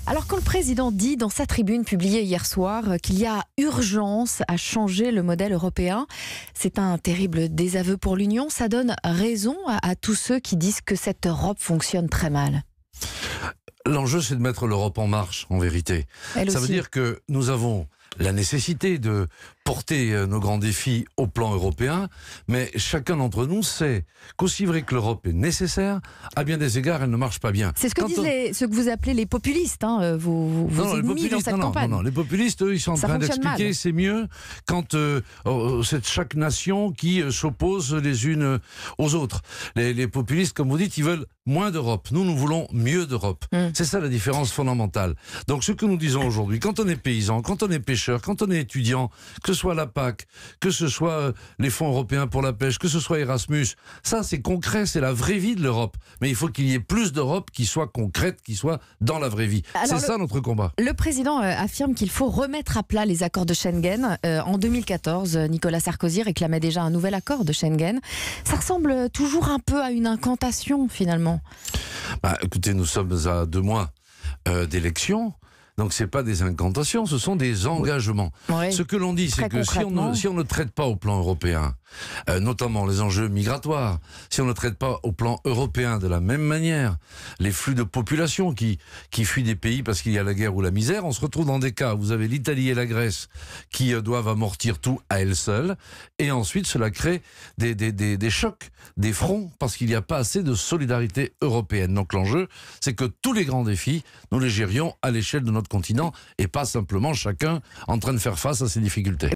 Alors quand le président dit dans sa tribune publiée hier soir qu'il y a urgence à changer le modèle européen, c'est un terrible désaveu pour l'Union. Ça donne raison à tous ceux qui disent que cette Europe fonctionne très mal. L'enjeu, c'est de mettre l'Europe en marche, en vérité. Ça veut dire que nous avons la nécessité de porter nos grands défis au plan européen, mais chacun d'entre nous sait qu'aussi vrai que l'Europe est nécessaire, à bien des égards, elle ne marche pas bien. C'est ce que disent ce que vous appelez les populistes, hein, vos ennemis dans cette campagne. Non, les populistes, eux, ils sont en train d'expliquer c'est mieux quand c'est chaque nation qui s'oppose les unes aux autres. Les populistes, comme vous dites, ils veulent moins d'Europe. Nous voulons mieux d'Europe. C'est ça la différence fondamentale. Donc ce que nous disons aujourd'hui, quand on est paysan, quand on est pêcheur, quand on est étudiant, que ce soit la PAC, que ce soit les fonds européens pour la pêche, que ce soit Erasmus, ça c'est concret, c'est la vraie vie de l'Europe. Mais il faut qu'il y ait plus d'Europe qui soit concrète, qui soit dans la vraie vie. C'est ça notre combat. Le président affirme qu'il faut remettre à plat les accords de Schengen. En 2014, Nicolas Sarkozy réclamait déjà un nouvel accord de Schengen. Ça ressemble toujours un peu à une incantation finalement. Écoutez, nous sommes à 2 mois d'élections. Donc ce n'est pas des incantations, ce sont des engagements. Oui. Ce que l'on dit, c'est que si on ne traite pas au plan européen, notamment les enjeux migratoires, si on ne traite pas au plan européen de la même manière, les flux de population qui fuient des pays parce qu'il y a la guerre ou la misère, on se retrouve dans des cas où vous avez l'Italie et la Grèce qui doivent amortir tout à elles seules, et ensuite cela crée des chocs, des fronts, parce qu'il n'y a pas assez de solidarité européenne. Donc l'enjeu, c'est que tous les grands défis, nous les gérions à l'échelle de notre continent et pas simplement chacun en train de faire face à ses difficultés.